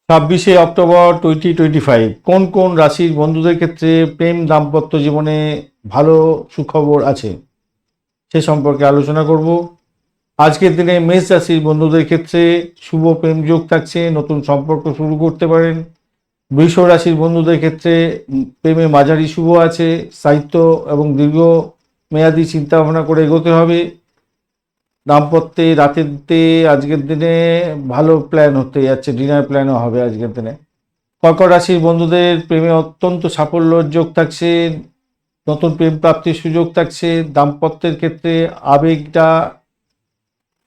26 October 2025 কোন কোন রাশির বন্ধুদের ক্ষেত্রে প্রেম দাম্পত্য জীবনে ভালো সুখবর আছে সে সম্পর্কে আলোচনা করব। আজকের দিনে মেষ রাশির বন্ধুদের ক্ষেত্রে শুভ প্রেম যোগ থাকছে, নতুন সম্পর্ক শুরু করতে পারেন। বৃষ রাশির বন্ধুদের ক্ষেত্রে প্রেমে মাঝারি শুভ আছে, সাহিত্য এবং দীর্ঘ মেয়াদী চিন্তা ভাবনা করে এগোতে হবে। দাম্পত্যে রাতেরতে আজকের দিনে ভালো প্ল্যান হতে যাচ্ছে, ডিনার প্ল্যানও হবে আজকের দিনে। কর্কট রাশির বন্ধুদের প্রেমে অত্যন্ত সাফল্যের যোগ থাকছে, নতুন প্রেম প্রাপ্তির সুযোগ থাকছে। দাম্পত্যের ক্ষেত্রে আবেগটা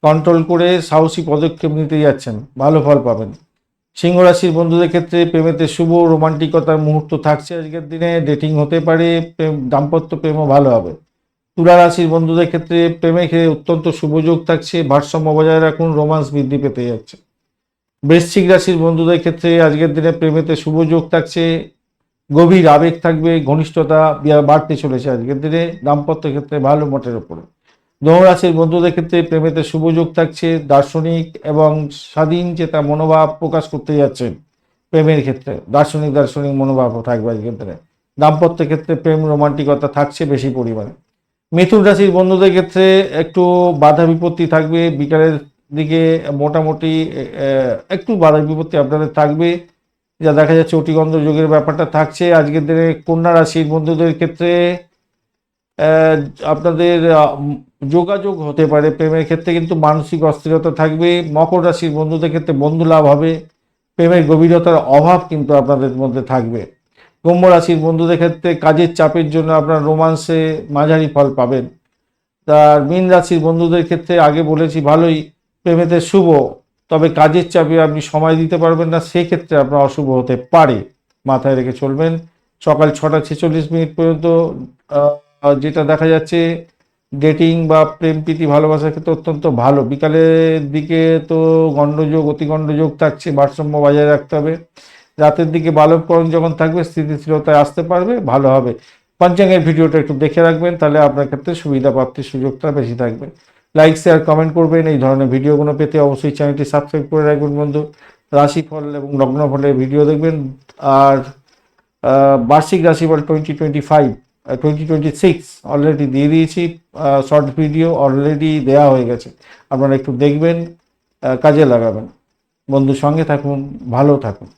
কন্ট্রোল করে সাহসী পদক্ষেপ নিতে যাচ্ছেন, ভালো ফল পাবেন। সিংহ রাশির বন্ধুদের ক্ষেত্রে প্রেমেতে শুভ রোমান্টিকতার মুহূর্ত থাকছে আজকের দিনে, ডেটিং হতে পারে, প্রেম দাম্পত্য প্রেমও ভালো হবে। তুলা রাশির বন্ধুদের ক্ষেত্রে প্রেমের ক্ষেত্রে অত্যন্ত শুভ যোগ থাকছে, ভারসাম্য বজায় রাখুন, রোমান্স বৃদ্ধি পেতে যাচ্ছে। বৃশ্চিক রাশির বন্ধুদের ক্ষেত্রে আজকের দিনে প্রেমেতে শুভ যোগ থাকছে, গভীর আবেগ থাকবে, ঘনিষ্ঠতা বাড়তে চলেছে আজকের দিনে, দাম্পত্য ক্ষেত্রে ভালো মোটের ওপরে। ধনু রাশির বন্ধুদের ক্ষেত্রে প্রেমেতে শুভ যোগ থাকছে, দার্শনিক এবং স্বাধীন চেতা মনোভাব প্রকাশ করতে যাচ্ছেন। প্রেমের ক্ষেত্রে দার্শনিক মনোভাব থাকবে আজকের দিনে। দাম্পত্য ক্ষেত্রে প্রেম রোমান্টিকতা থাকছে বেশি পরিমাণে। মিথুন রাশির বন্ধুদের ক্ষেত্রে একটু বাধা বিপত্তি থাকবে, বিকালের দিকে মোটামুটি একটু বাধা বিপত্তি আপনাদের থাকবে, যা দেখা যাচ্ছে অতিগন্ধ যোগের ব্যাপারটা থাকছে আজকের দিনে। কন্যা রাশির বন্ধুদের ক্ষেত্রে আপনাদের যোগাযোগ হতে পারে প্রেমের ক্ষেত্রে, কিন্তু মানসিক অস্থিরতা থাকবে। মকর রাশির বন্ধুদের ক্ষেত্রে বন্ধু লাভ হবে, প্রেমের গভীরতার অভাব কিন্তু আপনাদের মধ্যে থাকবে। কুম্ভ রাশির বন্ধুদের ক্ষেত্রে কাজের চাপের জন্য আপনার রোমান্সে মাঝারি ফল পাবেন। আর মীন রাশির বন্ধুদের ক্ষেত্রে আগে বলেছি ভালোই, প্রেমেতে শুভ, তবে কাজের চাপে আপনি সময় দিতে পারবেন না, সেক্ষেত্রে আপনার অশুভ হতে পারে, মাথায় রেখে চলবেন। সকাল 6টা 46 মিনিট পর্যন্ত যেটা দেখা যাচ্ছে ডেটিং বা প্রেম প্রীতি ভালোবাসার ক্ষেত্রে অত্যন্ত ভালো। বিকালের দিকে তো গণ্ডযোগ অতিগণ্ডযোগ থাকছে, ভারসাম্য বজায় রাখতে হবে। রাতের দিকে বালবকরণ যখন থাকবে স্থিতিশীলতায় আসতে পারবে, ভালো হবে। পঞ্চাঙ্গের ভিডিওটা একটু দেখে রাখবেন, তাহলে আপনার ক্ষেত্রে সুবিধা প্রাপ্তির সুযোগটা বেশি থাকবে। লাইক শেয়ার কমেন্ট করবেন, এই ধরনের ভিডিওগুলো পেতে অবশ্যই চ্যানেলটি সাবস্ক্রাইব করে রাখবেন বন্ধু। রাশিফল এবং লগ্নফলের ভিডিও দেখবেন। আর বার্ষিক রাশিফল 2025 অলরেডি দিয়ে দিয়েছি, শর্ট ভিডিও অলরেডি দেওয়া হয়ে গেছে, আপনারা একটু দেখবেন, কাজে লাগাবেন। বন্ধুর সঙ্গে থাকুন, ভালো থাকুন।